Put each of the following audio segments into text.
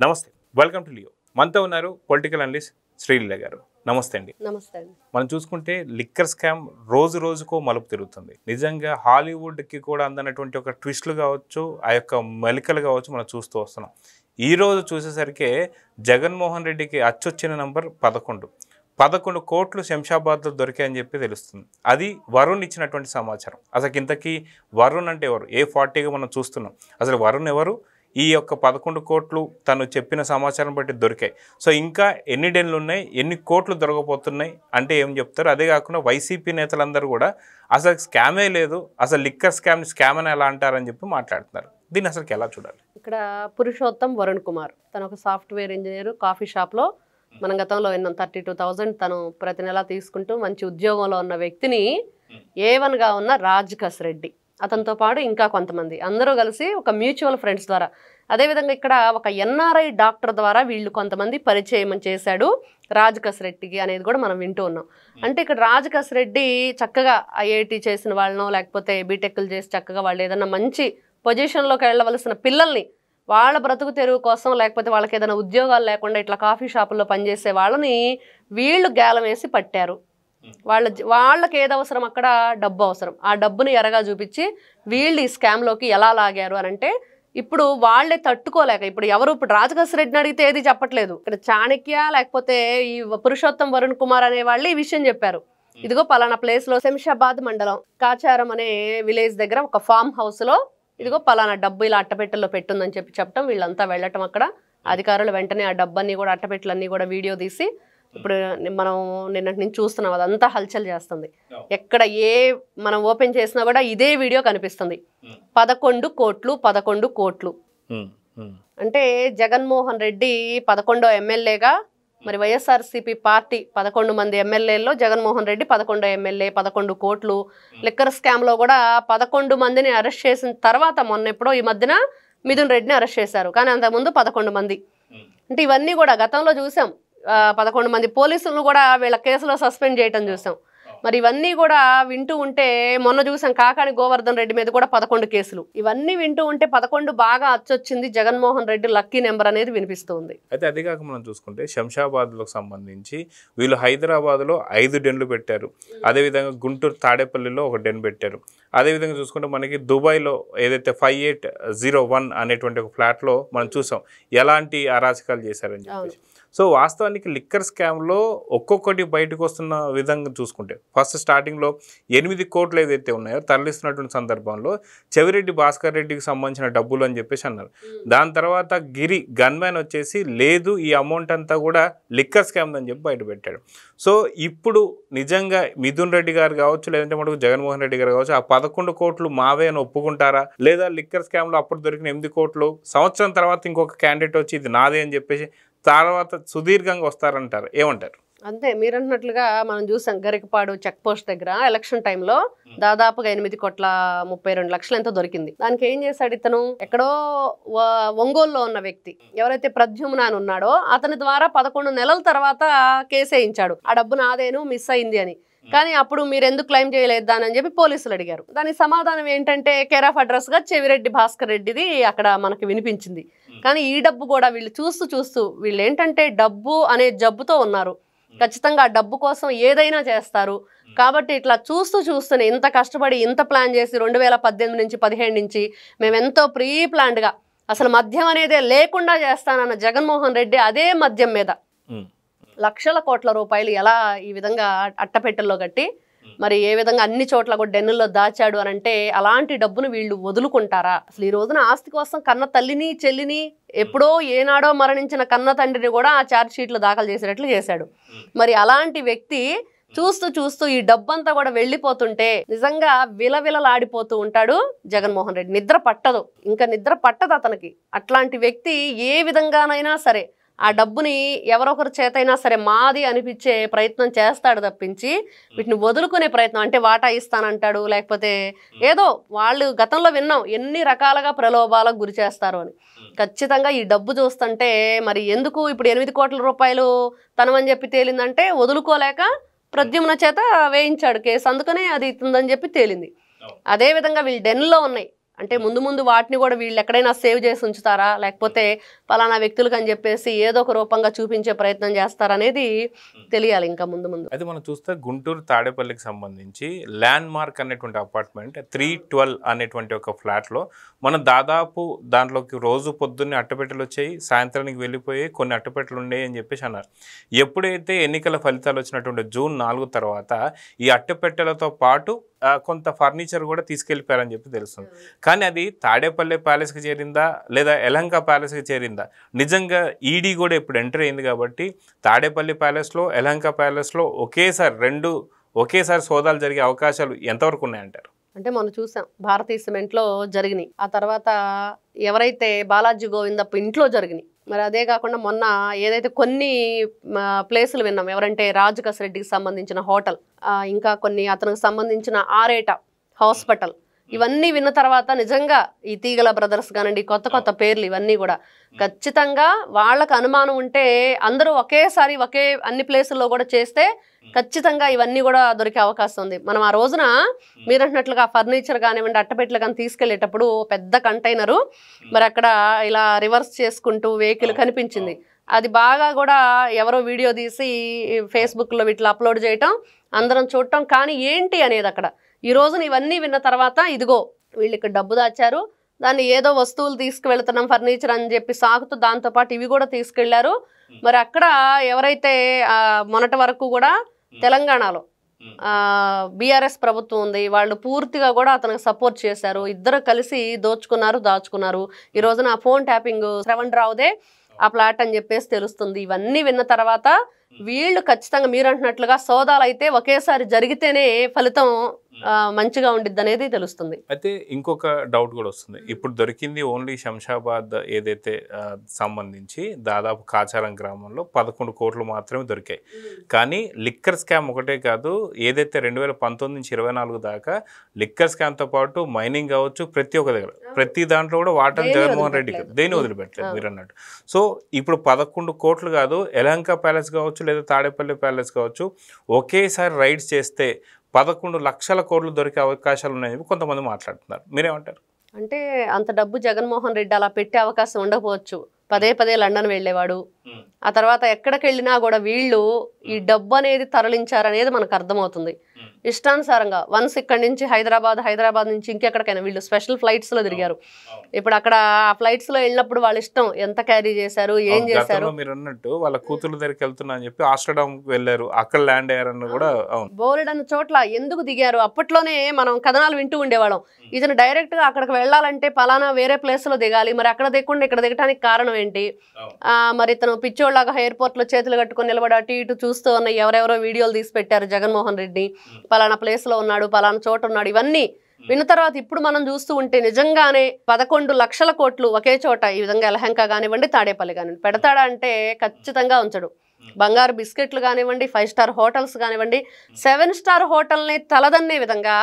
నమస్తే, welcome to Leo. మనతో ఉన్నారు పొలిటికల్ అనలిస్ట్ శ్రీలీల గారు. నమస్తే అండి. నమస్తే అండి. మనం చూసుకుంటే లిక్కర్ స్కామ్ రోజు రోజుకో మలుపు తిరుగుతుంది. నిజంగా హాలీవుడ్కి కూడా అందనటువంటి ఒక ట్విస్టులు కావచ్చు, ఆ యొక్క మెలికలు కావచ్చు మనం చూస్తూ వస్తున్నాం. ఈరోజు చూసేసరికి జగన్మోహన్ రెడ్డికి అచ్చొచ్చిన నంబర్ 11 కోట్లు శంషాబాద్లో దొరికాయని చెప్పి తెలుస్తుంది. అది వరుణ్ ఇచ్చినటువంటి సమాచారం. అసలు ఇంతకీ వరుణ్ అంటే ఎవరు? A40గా మనం చూస్తున్నాం. అసలు వరుణ్ ఎవరు? ఈ యొక్క 11 కోట్లు తను చెప్పిన సమాచారం బట్టి దొరికాయి. సో ఇంకా ఎన్ని డెన్లు ఉన్నాయి, ఎన్ని కోట్లు దొరకబోతున్నాయి అంటే ఏం చెప్తారు? అదే కాకుండా వైసీపీ నేతలందరూ కూడా అసలు స్కామే లేదు, అసలు లిక్కర్ స్కామ్ అని ఎలా అంటారని చెప్పి మాట్లాడుతున్నారు. దీన్ని అసలు ఎలా చూడాలి? ఇక్కడ పురుషోత్తం వరుణ్ కుమార్ తను ఒక సాఫ్ట్వేర్ ఇంజనీర్, కాఫీ షాప్లో మనం గతంలో విన్నాం 32,000 తను ప్రతి నెల తీసుకుంటూ మంచి ఉద్యోగంలో ఉన్న వ్యక్తిని A1గా ఉన్న రాజకస్ రెడ్డి, అతనితో పాటు ఇంకా కొంతమంది అందరూ కలిసి ఒక మ్యూచువల్ ఫ్రెండ్స్ ద్వారా, అదేవిధంగా ఇక్కడ ఒక NRI డాక్టర్ ద్వారా వీళ్ళు కొంతమంది పరిచయం చేశాడు రాజకస్ రెడ్డికి అనేది కూడా మనం వింటూ ఉన్నాం. అంటే ఇక్కడ రాజకస్ రెడ్డి చక్కగా IIT చేసిన వాళ్ళనో లేకపోతే బీటెక్లు చేసి చక్కగా వాళ్ళు ఏదన్నా మంచి పొజిషన్లోకి వెళ్ళవలసిన పిల్లల్ని వాళ్ళ బ్రతుకు తెరువు కోసం లేకపోతే వాళ్ళకి ఏదైనా ఉద్యోగాలు లేకుండా ఇట్లా కాఫీ షాపుల్లో పనిచేసే వాళ్ళని వీళ్ళు గేలం వేసి పట్టారు. వాళ్ళకి ఏది అవసరం, అక్కడ డబ్బు అవసరం. ఆ డబ్బుని ఎరగా చూపించి వీళ్ళు ఈ స్కామ్లోకి ఎలా లాగారు అని అంటే ఇప్పుడు వాళ్ళే తట్టుకోలేక ఇప్పుడు రాజకస్ రెడ్డిని అడిగితే ఏది చెప్పట్లేదు. ఇక్కడ చాణక్య లేకపోతే ఈ పురుషోత్తం వరుణ్ కుమార్ అనే వాళ్ళు ఈ విషయం చెప్పారు. ఇదిగో పలానా ప్లేస్లో శంషాబాద్ మండలం కాచారం అనే విలేజ్ దగ్గర ఒక ఫామ్ హౌస్లో ఇదిగో పలానా డబ్బు ఇలా అట్టపెట్టెల్లో పెట్టుందని చెప్పటం, వీళ్ళంతా వెళ్ళటం, అక్కడ అధికారులు వెంటనే ఆ డబ్బన్నీ కూడా అట్టపెట్టెలన్నీ కూడా వీడియో తీసి ఇప్పుడు మనం నిన్నటి నుంచి చూస్తున్నాం, అదంతా హల్చల్ చేస్తుంది. ఎక్కడ మనం ఓపెన్ చేసినా కూడా ఇదే వీడియో కనిపిస్తుంది. 11 కోట్లు అంటే జగన్మోహన్ రెడ్డి 11వ ఎమ్మెల్యేగా, మరి వైఎస్ఆర్సీపీ పార్టీ 11 మంది ఎమ్మెల్యేల్లో జగన్మోహన్ రెడ్డి 11వ ఎమ్మెల్యే, 11 కోట్లు. లిక్కర్ స్కామ్లో కూడా 11 మందిని అరెస్ట్ చేసిన తర్వాత మొన్న ఎప్పుడో ఈ మధ్యన మిథున్ రెడ్డిని అరెస్ట్ చేశారు. కానీ అంతకుముందు 11 మంది. అంటే ఇవన్నీ కూడా గతంలో చూసాం. 11 మంది పోలీసులను కూడా వీళ్ళ కేసులో సస్పెండ్ చేయటం చూసాం. మరి ఇవన్నీ కూడా వింటూ ఉంటే మొన్న చూసాం కాకాని గోవర్ధన్ రెడ్డి మీద కూడా 11 కేసులు. ఇవన్నీ వింటూ ఉంటే 11 బాగా అచ్చొచ్చింది. జగన్మోహన్ రెడ్డి లక్కీ నెంబర్ అనేది వినిపిస్తుంది. అయితే అదే కాక మనం చూసుకుంటే శంషాబాద్లో సంబంధించి వీళ్ళు హైదరాబాద్లో 5 డెన్లు పెట్టారు. అదేవిధంగా గుంటూరు తాడేపల్లిలో ఒక డెన్ పెట్టారు. అదేవిధంగా చూసుకుంటే మనకి దుబాయ్లో ఏదైతే 5801 అనేటువంటి ఒక ఫ్లాట్లో మనం చూసాం ఎలాంటి అరాచకాలు చేశారని చెప్పేసి. సో వాస్తవానికి లిక్కర్ స్కామ్లో ఒక్కొక్కటి బయటకు వస్తున్న విధంగా చూసుకుంటే ఫస్ట్ స్టార్టింగ్లో 8 కోట్లు ఏదైతే ఉన్నాయో తరలిస్తున్నటువంటి సందర్భంలో చెవిరెడ్డి భాస్కర్ రెడ్డికి సంబంధించిన డబ్బులు అని చెప్పేసి అన్నారు. దాని తర్వాత గిరి గన్మ్యాన్ వచ్చేసి లేదు ఈ అమౌంట్ అంతా కూడా లిక్కర్ స్కామ్ అని చెప్పి బయటపెట్టాడు. సో ఇప్పుడు నిజంగా మిథున్ రెడ్డి గారు కావచ్చు, లేదంటే మనకు జగన్మోహన్ రెడ్డి గారు కావచ్చు, ఆ 11 కోట్లు మావే అని ఒప్పుకుంటారా? లేదా లిక్కర్ స్కామ్లో అప్పుడు దొరికిన 8 కోట్లు సంవత్సరం తర్వాత ఇంకొక క్యాండిడేట్ వచ్చి ఇది నాదే అని చెప్పేసి తర్వాత సుదీర్ఘంగా వస్తారంటారు, ఏమంటారు? అంతే మీరన్నట్లుగా మనం చూసాం గరికపాడు చెక్ పోస్ట్ దగ్గర ఎలక్షన్ టైంలో దాదాపుగా 8,32,00,000 ఎంతో దొరికింది. దానికి ఏం చేశాడు ఇతను, ఎక్కడో ఒంగోలులో ఉన్న వ్యక్తి ఎవరైతే ప్రద్యుమ్న అని ఉన్నాడో అతని ద్వారా 11 నెలల తర్వాత కేసు వేయించాడు. ఆ డబ్బు నాదేను మిస్ అయింది అని. కానీ అప్పుడు మీరు ఎందుకు క్లెయిమ్ చేయలేదు అని చెప్పి పోలీసులు అడిగారు. దానికి సమాధానం ఏంటంటే కేర్ ఆఫ్ అడ్రస్ గా చెవిరెడ్డి భాస్కర్ రెడ్డిది అక్కడ మనకి వినిపించింది. కానీ ఈ డబ్బు కూడా వీళ్ళు చూస్తూ వీళ్ళు ఏంటంటే డబ్బు అనే జబ్బుతో ఉన్నారు. ఖచ్చితంగా ఆ డబ్బు కోసం ఏదైనా చేస్తారు. కాబట్టి ఇట్లా చూస్తూనే ఇంత కష్టపడి ఇంత ప్లాన్ చేసి 2018 నుంచి 17 నుంచి మేము ఎంతో ప్రీ ప్లాన్డ్గా అసలు మద్యం అనేదే లేకుండా చేస్తానన్న జగన్మోహన్ రెడ్డి అదే మద్యం మీద లక్షల కోట్ల రూపాయలు ఎలా ఈ విధంగా అట్టపెట్టెల్లో కట్టి మరి ఏ విధంగా అన్ని చోట్ల కూడా డెన్నుల్లో దాచాడు అని అంటే అలాంటి డబ్బును వీళ్ళు వదులుకుంటారా? అసలు ఈ రోజున ఆస్తి కోసం కన్న తల్లిని చెల్లిని ఎప్పుడో ఏనాడో మరణించిన కన్న తండ్రిని కూడా ఆ ఛార్జ్ షీట్లు దాఖలు చేసేటట్లు చేశాడు. మరి అలాంటి వ్యక్తి చూస్తూ ఈ డబ్బంతా కూడా వెళ్ళిపోతుంటే నిజంగా విలవిలలాడిపోతూ ఉంటాడు జగన్మోహన్ రెడ్డి. నిద్ర పట్టదు, ఇంకా నిద్ర పట్టదు అతనికి. అట్లాంటి వ్యక్తి ఏ విధంగానైనా సరే ఆ డబ్బుని ఎవరొకరి చేతైనా సరే మాది అనిపించే ప్రయత్నం చేస్తాడు తప్పించి వీటిని వదులుకునే ప్రయత్నం అంటే వాటా ఇస్తానంటాడు, లేకపోతే ఏదో వాళ్ళు గతంలో విన్నాం ఎన్ని రకాలుగా ప్రలోభాలకు గురి చేస్తారు అని. ఖచ్చితంగా ఈ డబ్బు చూస్తుంటే మరి ఎందుకు ఇప్పుడు 8 కోట్ల రూపాయలు తనమని చెప్పి తేలిందంటే వదులుకోలేక ప్రద్యుమ్న చేత వేయించాడు కేసు, అందుకనే అది ఇస్తుందని చెప్పి తేలింది. అదేవిధంగా వీళ్ళు డెన్లో ఉన్నాయి. అంటే ముందు వాటిని కూడా వీళ్ళు ఎక్కడైనా సేవ్ చేసి ఉంచుతారా, లేకపోతే పలానా వ్యక్తులకు అని చెప్పేసి ఏదో ఒక రూపంగా చూపించే ప్రయత్నం చేస్తారనేది తెలియాలి ఇంకా ముందు ముందు. అయితే మనం చూస్తే గుంటూరు తాడేపల్లికి సంబంధించి ల్యాండ్ మార్క్ అనేటువంటి అపార్ట్మెంట్ 312 అనేటువంటి ఒక ఫ్లాట్లో మనం దాదాపు దాంట్లోకి రోజు పొద్దున్నే అట్టపెట్టెలు వచ్చాయి, సాయంత్రానికి వెళ్ళిపోయి కొన్ని అట్టపెట్టెలు ఉన్నాయి అని చెప్పేసి అన్నారు. ఎప్పుడైతే ఎన్నికల ఫలితాలు వచ్చినటువంటి జూన్ 4 తర్వాత ఈ అట్టపెట్టెలతో పాటు కొంత ఫర్నిచర్ కూడా తీసుకెళ్ళిపోయారని చెప్పి తెలుస్తుంది. కానీ అది తాడేపల్లి ప్యాలెస్కి చేరిందా లేదా యలహంక ప్యాలెస్కి చేరిందా? నిజంగా ఈడీ కూడా ఇప్పుడు ఎంటర్ అయింది కాబట్టి తాడేపల్లి ప్యాలెస్లో యలహంక ప్యాలెస్లో ఒకేసారి సోదాలు జరిగే అవకాశాలు ఎంతవరకు ఉన్నాయంటారు? అంటే మనం చూసాం భారతీయ సిమెంట్లో జరిగినాయి, ఆ తర్వాత ఎవరైతే బాలాజీ గోవిందప్ప ఇంట్లో జరిగినాయి. మరి అదే కాకుండా మొన్న ఏదైతే కొన్ని ప్లేసులు విన్నాం, ఎవరంటే రాజకస్ రెడ్డికి సంబంధించిన హోటల్, ఇంకా కొన్ని అతనికి సంబంధించిన ఆరేట హాస్పిటల్, ఇవన్నీ విన్న తర్వాత నిజంగా ఈ తీగల బ్రదర్స్ కానివ్వండి, కొత్త కొత్త పేర్లు ఇవన్నీ కూడా ఖచ్చితంగా వాళ్ళకు అనుమానం ఉంటే అందరూ ఒకేసారి అన్ని ప్లేసుల్లో కూడా చేస్తే ఖచ్చితంగా ఇవన్నీ కూడా దొరికే అవకాశం ఉంది. మనం ఆ రోజున మీరు అంటున్నట్లుగా ఫర్నిచర్ కానివ్వండి, అట్టపెట్టెలు కానీ తీసుకెళ్లేటప్పుడు పెద్ద కంటైనరు మరి అక్కడ ఇలా రివర్స్ చేసుకుంటూ వెహికల్ కనిపించింది. అది బాగా కూడా ఎవరో వీడియో తీసి ఫేస్బుక్లో వీటిలో అప్లోడ్ చేయటం, అందరం చూడటం. కానీ ఏంటి అనేది అక్కడ ఈ రోజున ఇవన్నీ విన్న తర్వాత ఇదిగో వీళ్ళు ఇక్కడ డబ్బు దాచారు, దాన్ని ఏదో వస్తువులు తీసుకువెళ్తున్నాం ఫర్నిచర్ అని చెప్పి సాగుతూ దాంతోపాటు ఇవి కూడా తీసుకెళ్లారు. మరి అక్కడ ఎవరైతే మొన్నటి వరకు కూడా తెలంగాణలో బీఆర్ఎస్ ప్రభుత్వం ఉంది, వాళ్ళు పూర్తిగా కూడా అతనికి సపోర్ట్ చేశారు. ఇద్దరు కలిసి దాచుకున్నారు. ఈ రోజున ఫోన్ ట్యాపింగ్ శ్రవణ్ రావుదే ఆ ప్లాట్ అని చెప్పేసి తెలుస్తుంది. ఇవన్నీ విన్న తర్వాత వీళ్ళు ఖచ్చితంగా మీరు అంటున్నట్లుగా సోదాలు అయితే ఒకేసారి జరిగితేనే ఫలితం మంచిగా ఉండిద్ది అనేది తెలుస్తుంది. అయితే ఇంకొక డౌట్ కూడా వస్తుంది. ఇప్పుడు దొరికింది ఓన్లీ శంషాబాద్ ఏదైతే సంబంధించి దాదాపు కాచారం గ్రామంలో 11 కోట్లు మాత్రమే దొరికాయి. కానీ లిక్కర్ స్కామ్ ఒకటే కాదు, ఏదైతే 2019 నుంచి 24 దాకా లిక్కర్ స్కామ్తో పాటు మైనింగ్ కావచ్చు, ప్రతి దాంట్లో కూడా వాటర్ జగన్మోహన్ రెడ్డికి దేని వదిలిపెట్టలేదు మీరు అన్నట్టు. సో ఇప్పుడు 11 కోట్లు కాదు, యలహంక ప్యాలెస్ కావచ్చు లేదా తాడేపల్లి ప్యాలెస్ కావచ్చు, ఒకేసారి రైడ్స్ చేస్తే 11 లక్షల కోట్లు దొరికే అవకాశాలు ఉన్నాయని కొంతమంది మాట్లాడుతున్నారు. మీరేమంటారు? అంటే అంత డబ్బు జగన్మోహన్ రెడ్డి అలా పెట్టే అవకాశం ఉండకపోవచ్చు. పదే లండన్ వెళ్ళేవాడు, ఆ తర్వాత ఎక్కడికి వెళ్ళినా కూడా వీళ్ళు ఈ డబ్బు అనేది తరలించారనేది మనకు అర్థమవుతుంది. ఇష్టానుసారంగా వన్స్ ఇక్కడ నుంచి హైదరాబాద్ నుంచి ఇంకెక్కడికైనా వీళ్ళు స్పెషల్ ఫ్లైట్స్లో తిరిగారు. ఇప్పుడు అక్కడ ఆ ఫ్లైట్స్లో వెళ్ళినప్పుడు వాళ్ళ ఇష్టం ఎంత క్యారీ చేశారు, ఏం చేశారు. మీరు అన్నట్టు వాళ్ళ కూతురు దగ్గరికి వెళ్తున్నా అని చెప్పి ఆస్ట్రడామ్కి వెళ్ళారు, అక్కడ ల్యాండ్ అయ్యారని కూడా బోలెడన్న చోట్ల ఎందుకు దిగారు. అప్పట్లోనే మనం కథనాలు వింటూ ఉండేవాళ్ళం, ఇతను డైరెక్ట్గా అక్కడికి వెళ్ళాలంటే పలానా వేరే ప్లేస్లో దిగాలి, మరి అక్కడ దిగకుండా ఇక్కడ దిగటానికి కారణం ఏంటి? మరి ఇతను పిచ్చోళ్ళగా ఎయిర్పోర్ట్లో చేతులు కట్టుకొని నిలబడి అటు ఇటు చూస్తూ ఉన్న ఎవరెవరో వీడియోలు తీసి పెట్టారు జగన్మోహన్ రెడ్డి, పలానా ప్లేస్లో ఉన్నాడు, పలానా చోట ఉన్నాడు. ఇవన్నీ విన్న తర్వాత ఇప్పుడు మనం చూస్తూ ఉంటే నిజంగానే 11 లక్షల కోట్లు ఒకే చోట ఈ విధంగా యలహంక కానివ్వండి, తాడేపల్లి కానివ్వండి పెడతాడా అంటే ఖచ్చితంగా ఉంచడు. బంగారు బిస్కెట్లు కానివ్వండి, 5 స్టార్ హోటల్స్ కానివ్వండి, 7 స్టార్ హోటల్ని తలదన్నే విధంగా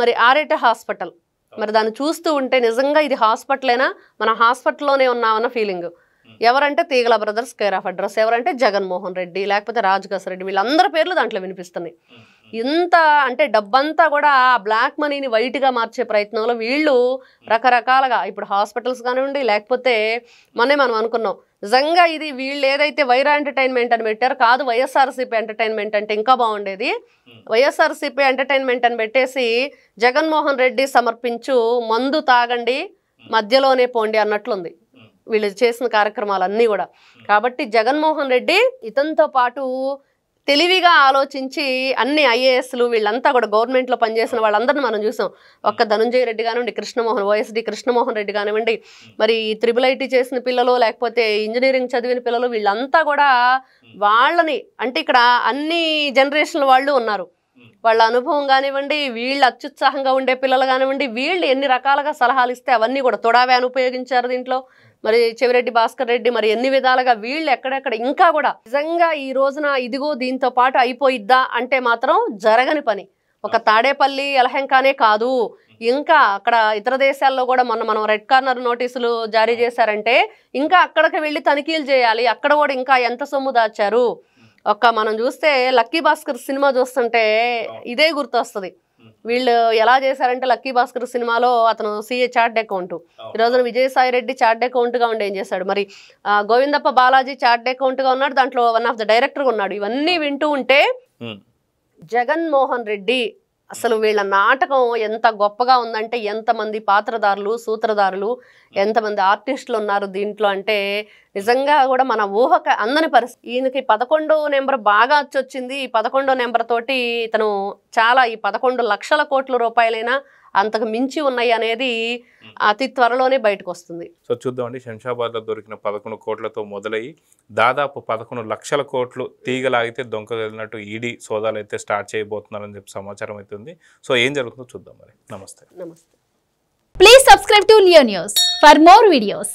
మరి ఆరేట హాస్పిటల్, మరి దాన్ని చూస్తూ ఉంటే నిజంగా ఇది హాస్పిటలేనా, మన హాస్పిటల్లోనే ఉన్నామన్న ఫీలింగ్. ఎవరంటే తీగల బ్రదర్స్ కేర్ ఆఫ్ అడ్రస్, ఎవరంటే జగన్మోహన్ రెడ్డి, లేకపోతే రాజకస్ రెడ్డి, వీళ్ళందరి పేర్లు దాంట్లో వినిపిస్తున్నాయి. ఇంత అంటే డబ్బంతా కూడా బ్లాక్ మనీని వైట్గా మార్చే ప్రయత్నంలో వీళ్ళు రకరకాలుగా ఇప్పుడు హాస్పిటల్స్ కానివ్వండి, లేకపోతే మనం అనుకున్నాం నిజంగా ఇది వీళ్ళు ఏదైతే వైరా ఎంటర్టైన్మెంట్ అని పెట్టారో కాదు, వైఎస్ఆర్సీపీ ఎంటర్టైన్మెంట్ అంటే ఇంకా బాగుండేది. వైఎస్ఆర్సీపీ ఎంటర్టైన్మెంట్ అని పెట్టేసి జగన్మోహన్ రెడ్డి సమర్పించు మందు తాగండి మధ్యలోనే పోండి అన్నట్లుంది వీళ్ళు చేసిన కార్యక్రమాలన్నీ కూడా. కాబట్టి జగన్మోహన్ రెడ్డి ఇతనితో పాటు తెలివిగా ఆలోచించి అన్ని ఐఏఎస్లు వీళ్ళంతా కూడా గవర్నమెంట్లో పనిచేసిన వాళ్ళందరినీ మనం చూసాం. ఒక్క ధనుంజయ రెడ్డి కానివ్వండి, ఓఎస్డి కృష్ణమోహన్ రెడ్డి కానివ్వండి, మరి త్రిబుల్ ఐటీ చేసిన పిల్లలు, లేకపోతే ఇంజనీరింగ్ చదివిన పిల్లలు, వీళ్ళంతా కూడా వాళ్ళని అంటే ఇక్కడ అన్ని జనరేషన్ల వాళ్ళు ఉన్నారు. వాళ్ళ అనుభవం కానివ్వండి, వీళ్ళు అత్యుత్సాహంగా ఉండే పిల్లలు కానివ్వండి, వీళ్ళు ఎన్ని రకాలుగా సలహాలు ఇస్తే అవన్నీ కూడా తొడావ్యాను ఉపయోగించారు దీంట్లో. మరి చెవిరెడ్డి భాస్కర్ రెడ్డి మరి ఎన్ని విధాలుగా వీళ్ళు ఎక్కడెక్కడ ఇంకా కూడా నిజంగా ఈ రోజున ఇదిగో దీంతో పాటు అయిపోయిద్దా అంటే మాత్రం జరగని పని. ఒక తాడేపల్లి యలహంకనే కాదు, ఇంకా అక్కడ ఇతర దేశాల్లో కూడా మనం రెడ్ కార్నర్ నోటీసులు జారీ చేశారంటే ఇంకా అక్కడికి వెళ్ళి తనిఖీలు చేయాలి. అక్కడ కూడా ఇంకా ఎంత సొమ్ము దాచారు. మనం చూస్తే లక్కీ భాస్కర్ సినిమా చూస్తుంటే ఇదే గుర్తొస్తుంది. వీళ్ళు ఎలా చేశారంటే లక్కీ భాస్కర్ సినిమాలో అతను సీఏ చార్ట్ అకౌంట్, ఈ రోజున విజయసాయి రెడ్డి చార్ట్ అకౌంట్ గా ఉండి ఏం చేశాడు, మరి గోవిందప్ప బాలాజీ చార్ట్ అకౌంట్ గా ఉన్నాడు, దాంట్లో వన్ ఆఫ్ ద డైరెక్టర్ గా ఉన్నాడు. ఇవన్నీ వింటూ ఉంటే జగన్మోహన్ రెడ్డి అసలు వీళ్ళ నాటకం ఎంత గొప్పగా ఉందంటే, ఎంతమంది పాత్రదారులు, సూత్రధారులు, ఎంతమంది ఆర్టిస్టులు ఉన్నారు దీంట్లో అంటే నిజంగా కూడా మన ఊహక అందని పరిస్థితి. ఈయనకి 11వ నెంబర్ బాగా వచ్చింది. ఈ 11వ నెంబర్ తోటి ఇతను చాలా ఈ 11 లక్షల కోట్ల రూపాయలైనా అంతకు మించి ఉన్నాయి అనేది అతి త్వరలోనే బయటకు వస్తుంది. సో చూద్దామండి, శంషాబాద్లో దొరికిన 11 కోట్లతో మొదలయ్యి దాదాపు 11 లక్షల కోట్లు తీగలాగితే దొంగలినట్టు ఈడీ సోదాలు అయితే స్టార్ట్ చేయబోతున్నారని చెప్పి సమాచారం అయితే ఉంది. సో ఏం జరుగుతుందో చూద్దాం మరి. నమస్తే. నమస్తే. Please subscribe to Leo News for more videos.